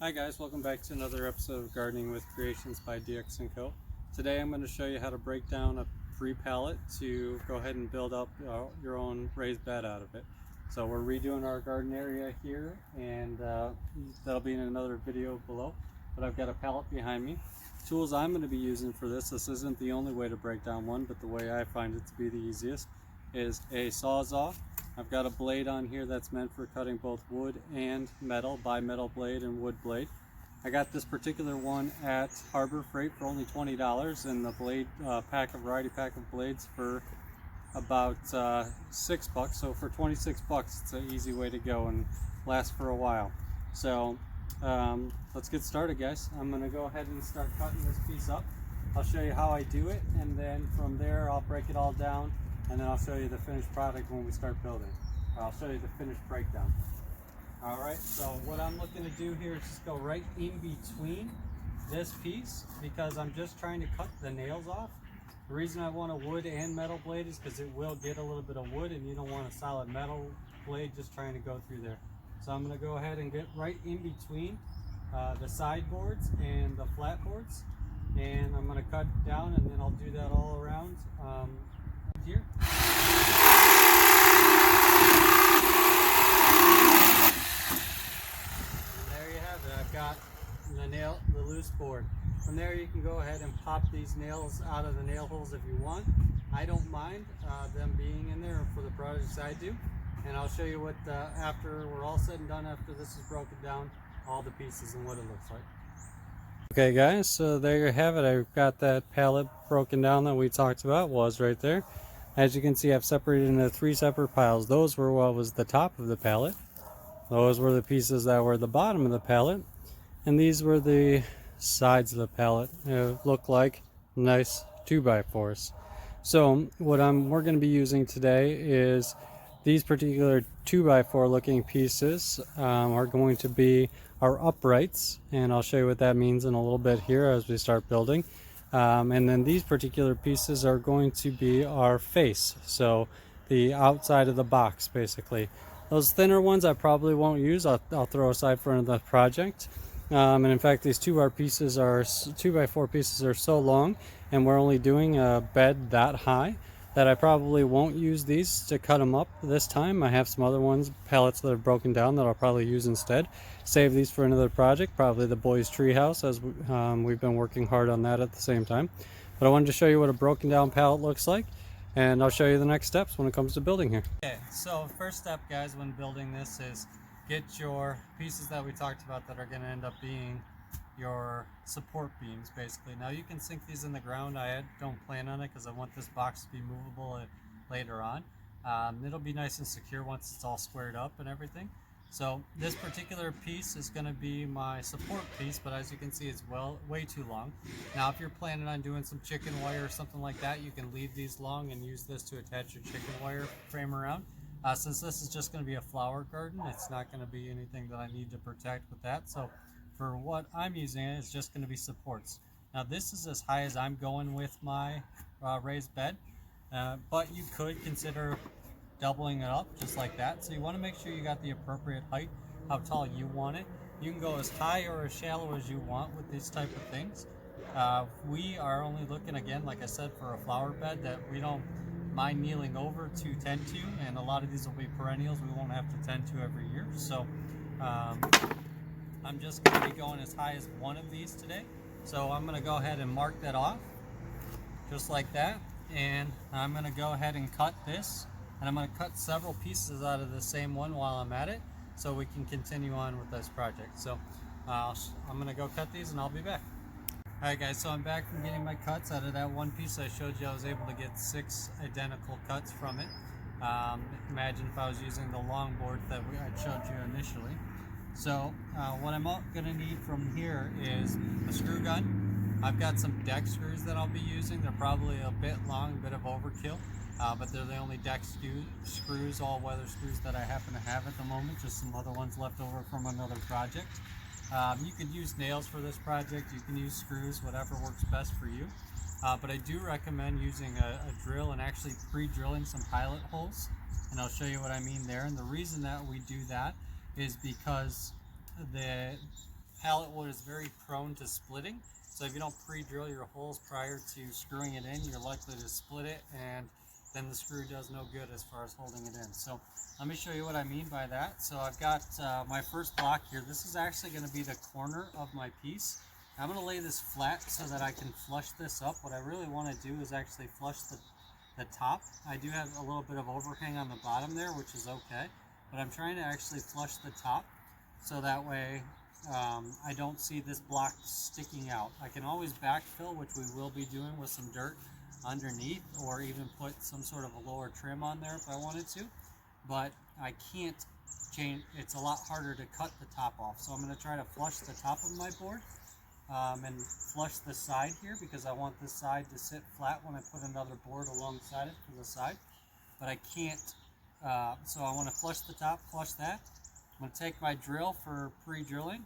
Hi guys, welcome back to another episode of Gardening with Creations by DX & Co. Today I'm going to show you how to break down a free pallet to go ahead and build up your own raised bed out of it. So we're redoing our garden area here, and that'll be in another video below. But I've got a pallet behind me. Tools I'm going to be using for this isn't the only way to break down one, but the way I find it to be the easiest is a Sawzall. I've got a blade on here that's meant for cutting both wood and metal, bi-metal blade and wood blade. I got this particular one at Harbor Freight for only $20, and the blade variety pack of blades for about $6. So for 26 bucks, it's an easy way to go and last for a while. So let's get started, guys. I'm going to go ahead and start cutting this piece up. I'll show you how I do it, and then from there I'll break it all down, and then I'll show you the finished product when we start building. I'll show you the finished breakdown. Alright, so what I'm looking to do here is just go right in between this piece, because I'm just trying to cut the nails off. The reason I want a wood and metal blade is because it will get a little bit of wood, and you don't want a solid metal blade just trying to go through there. So I'm going to go ahead and get right in between the sideboards and the flat boards, and I'm going to cut down, and then I'll do that all around here. And there you have it. I've got the loose board. From there you can go ahead and pop these nails out of the nail holes if you want. I don't mind them being in there for the projects I do, and I'll show you what after we're all said and done, after this is broken down, all the pieces and what it looks like. Okay guys, so there you have it. I've got that pallet broken down that we talked about, was right there. As you can see, I've separated into 3 separate piles. Those were what was the top of the pallet. Those were the pieces that were the bottom of the pallet. And these were the sides of the pallet. It looked like nice 2x4s. So what we're going to be using today is these particular 2x4 looking pieces are going to be our uprights, and I'll show you what that means in a little bit here as we start building. And then these particular pieces are going to be our face, so the outside of the box basically. Those thinner ones I probably won't use. I'll throw aside for another project. And in fact, these 2x4 pieces are so long, and we're only doing a bed that high, that I probably won't use these to cut them up this time. I have some other pallets that are broken down, that I'll probably use instead. Save these for another project, probably the boys' treehouse, as we've been working hard on that at the same time. But I wanted to show you what a broken down pallet looks like, and I'll show you the next steps when it comes to building here. Okay, so first step, guys, when building this is get your pieces that we talked about that are going to end up being your support beams, basically. Now you can sink these in the ground. I don't plan on it because I want this box to be movable later on. It'll be nice and secure once it's all squared up and everything. So this particular piece is going to be my support piece, but as you can see, it's way too long. Now if you're planning on doing some chicken wire or something like that, you can leave these long and use this to attach your chicken wire frame around. Since this is just going to be a flower garden, it's not going to be anything that I need to protect with that. So for what I'm using, it's just going to be supports. Now this is as high as I'm going with my raised bed, but you could consider doubling it up just like that. So you want to make sure you got the appropriate height, how tall you want it. You can go as high or as shallow as you want with these type of things. We are only looking, again, like I said, for a flower bed that we don't mind kneeling over to tend to, and a lot of these will be perennials we won't have to tend to every year. So I'm just going to be going as high as one of these today. So I'm going to go ahead and mark that off just like that, and I'm going to go ahead and cut this, and I'm going to cut several pieces out of the same one while I'm at it so we can continue on with this project. So I'm going to go cut these and I'll be back. Alright guys, so I'm back from getting my cuts out of that one piece I showed you. I was able to get 6 identical cuts from it. Imagine if I was using the long board that I showed you initially. So what I'm going to need from here is a screw gun. I've got some deck screws that I'll be using. They're probably a bit long, a bit of overkill, but they're the only deck screws, all-weather screws that I happen to have at the moment. Just some other ones left over from another project. You could use nails for this project, you can use screws, whatever works best for you. But I do recommend using a drill and actually pre-drilling some pilot holes, and I'll show you what I mean there. And the reason that we do that is because the pallet wood is very prone to splitting. So if you don't pre-drill your holes prior to screwing it in, you're likely to split it, and then the screw does no good as far as holding it in. So let me show you what I mean by that. So I've got my first block here. This is actually going to be the corner of my piece. I'm going to lay this flat so that I can flush this up. What I really want to do is actually flush the top. I do have a little bit of overhang on the bottom there, which is okay, but I'm trying to actually flush the top so that way I don't see this block sticking out. I can always backfill, which we will be doing with some dirt underneath, or even put some sort of a lower trim on there if I wanted to, but I can't change. It's a lot harder to cut the top off, so I'm going to try to flush the top of my board and flush the side here, because I want this side to sit flat when I put another board alongside it to the side, but I can't, so I want to flush the top, flush that. I'm going to take my drill for pre-drilling,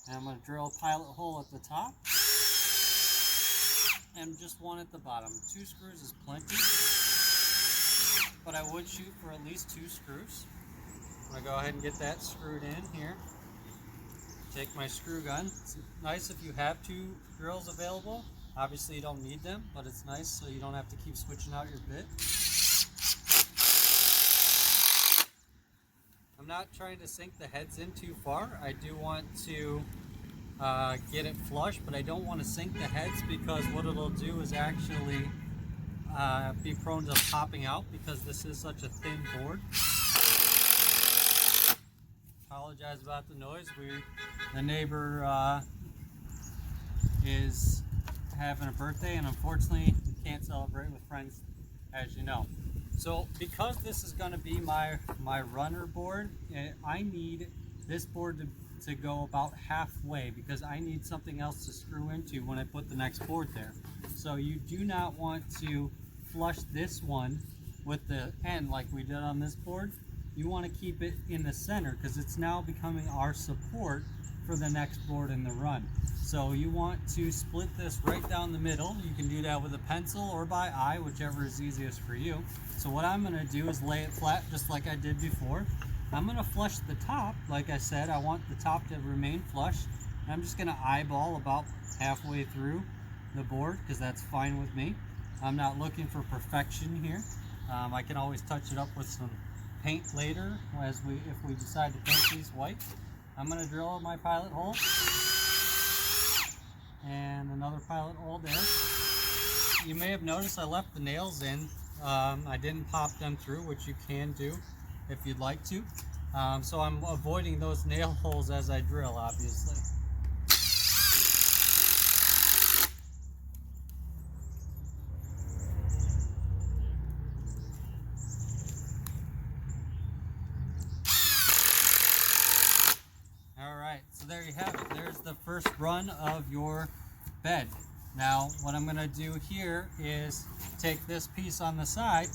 and I'm going to drill a pilot hole at the top and just one at the bottom. 2 screws is plenty, but I would shoot for at least 2 screws. I'm going to go ahead and get that screwed in here. Take my screw gun. It's nice if you have 2 drills available. Obviously you don't need them, but it's nice so you don't have to keep switching out your bit. I'm not trying to sink the heads in too far. I do want to get it flush, but I don't want to sink the heads, because what it'll do is actually be prone to popping out, because this is such a thin board. Apologize about the noise. The neighbor is having a birthday, and unfortunately can't celebrate with friends, as you know. So because this is going to be my runner board, I need this board to go about halfway, because I need something else to screw into when I put the next board there. So you do not want to flush this one with the end like we did on this board. You want to keep it in the center, because it's now becoming our support for the next board in the run. So you want to split this right down the middle. You can do that with a pencil or by eye, whichever is easiest for you. So what I'm going to do is lay it flat just like I did before. I'm going to flush the top. Like I said, I want the top to remain flush. And I'm just going to eyeball about halfway through the board, because that's fine with me. I'm not looking for perfection here. I can always touch it up with some paint later if we decide to paint these white. I'm going to drill my pilot hole and another pilot hole there. You may have noticed I left the nails in. I didn't pop them through, which you can do if you'd like to. So I'm avoiding those nail holes as I drill, obviously. So there you have it. There's the first run of your bed. Now what I'm going to do here is take this piece on the side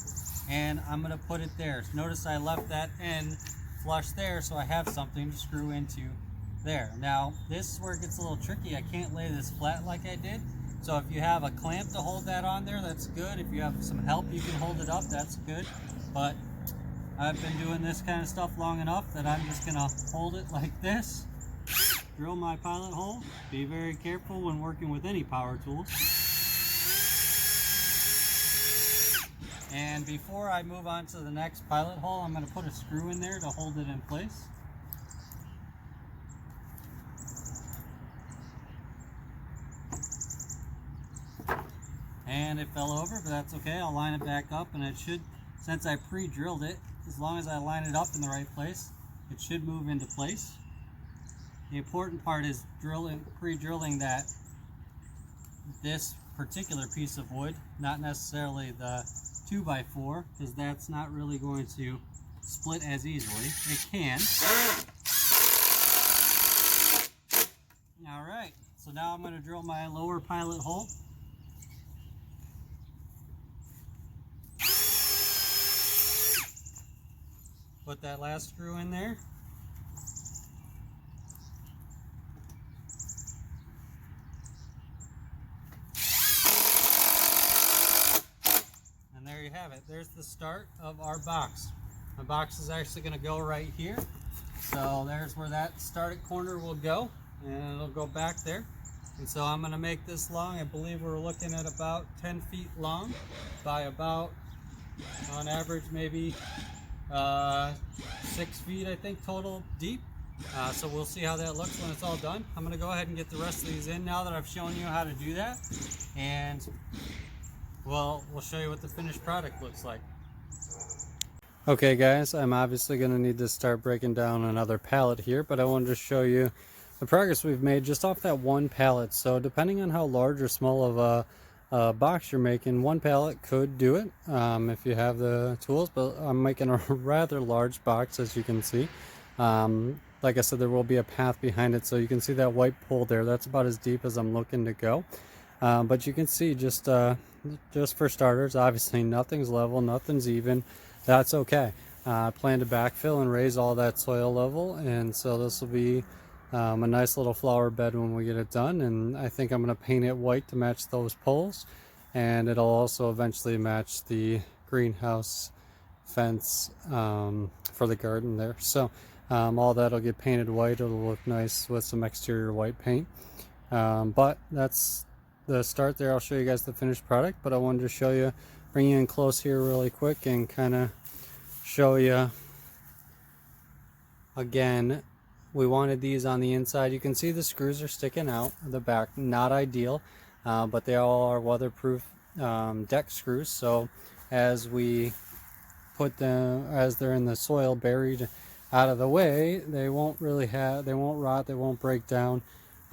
and I'm going to put it there. Notice I left that end flush there, so I have something to screw into there. Now this is where it gets a little tricky. I can't lay this flat like I did. So if you have a clamp to hold that on there, that's good. If you have some help you can hold it up, that's good. But I've been doing this kind of stuff long enough that I'm just going to hold it like this. Drill my pilot hole. Be very careful when working with any power tools. And before I move on to the next pilot hole, I'm going to put a screw in there to hold it in place. And it fell over, but that's okay. I'll line it back up, and it should, since I pre-drilled it, as long as I line it up in the right place, it should move into place. The important part is pre-drilling this particular piece of wood, not necessarily the 2x4, because that's not really going to split as easily. It can. Alright, so now I'm going to drill my lower pilot hole. Put that last screw in there. And there you have it. There's the start of our box. My box is actually going to go right here. So there's where that started corner will go. and it'll go back there. And so I'm going to make this long. I believe we're looking at about 10 feet long by about, on average, maybe 6 feet, I think, total deep. So we'll see how that looks when it's all done. I'm going to go ahead and get the rest of these in now that I've shown you how to do that. And well, we'll show you what the finished product looks like. Okay guys, I'm obviously going to need to start breaking down another pallet here, but I wanted to show you the progress we've made just off that one pallet. So depending on how large or small of a box you're making, one pallet could do it if you have the tools, but I'm making a rather large box, as you can see. Like I said, there will be a path behind it, so you can see that white pole there. That's about as deep as I'm looking to go. But you can see just for starters, obviously nothing's level, nothing's even. That's okay. I plan to backfill and raise all that soil level, and so this will be a nice little flower bed when we get it done. And I think I'm going to paint it white to match those poles, and it'll also eventually match the greenhouse fence for the garden there. So all that'll get painted white. It'll look nice with some exterior white paint, but that's the start there. I'll show you guys the finished product, but I wanted to show you, bring you in close here really quick and kind of show you again. We wanted these on the inside. You can see the screws are sticking out the back, not ideal, but they all are weatherproof deck screws. So as we put them, as they're in the soil buried out of the way, they won't rot, they won't break down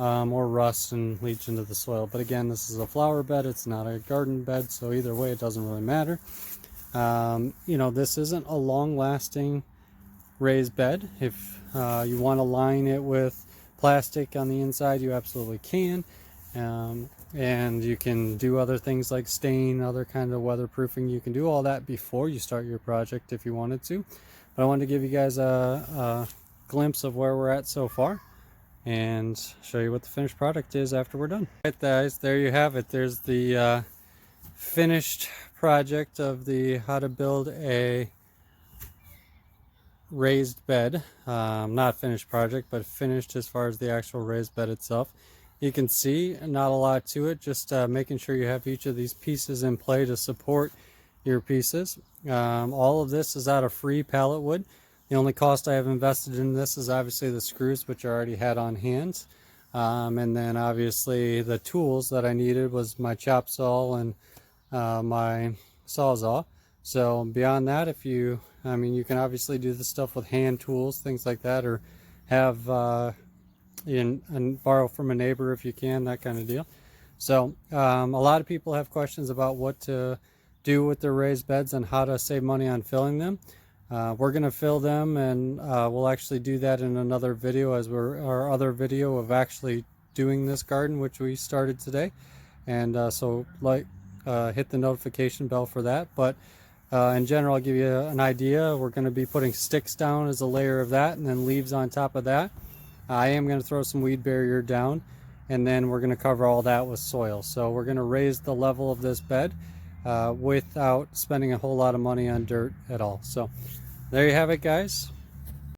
or rust and leach into the soil. But again, this is a flower bed, it's not a garden bed, so either way it doesn't really matter. You know, this isn't a long-lasting raised bed. If you want to line it with plastic on the inside, you absolutely can, and you can do other things like stain, other kind of weatherproofing. You can do all that before you start your project if you wanted to, but I wanted to give you guys a glimpse of where we're at so far and show you what the finished product is after we're done. All right guys, there you have it. There's the finished project of the how to build a raised bed. Not finished project, but finished as far as the actual raised bed itself. You can see not a lot to it, just making sure you have each of these pieces in play to support your pieces. All of this is out of free pallet wood. The only cost I have invested in this is obviously the screws, which I already had on hand. And then obviously the tools that I needed was my chop saw and my sawzall. So beyond that, if you, I mean, you can obviously do the stuff with hand tools, things like that, or have and borrow from a neighbor if you can, that kind of deal. So a lot of people have questions about what to do with their raised beds and how to save money on filling them. We're going to fill them, and we'll actually do that in another video, as our other video of actually doing this garden, which we started today. And so hit the notification bell for that. But in general, I'll give you an idea. We're going to be putting sticks down as a layer of that, and then leaves on top of that. I am going to throw some weed barrier down, and then we're going to cover all that with soil. So we're going to raise the level of this bed without spending a whole lot of money on dirt at all. So there you have it, guys.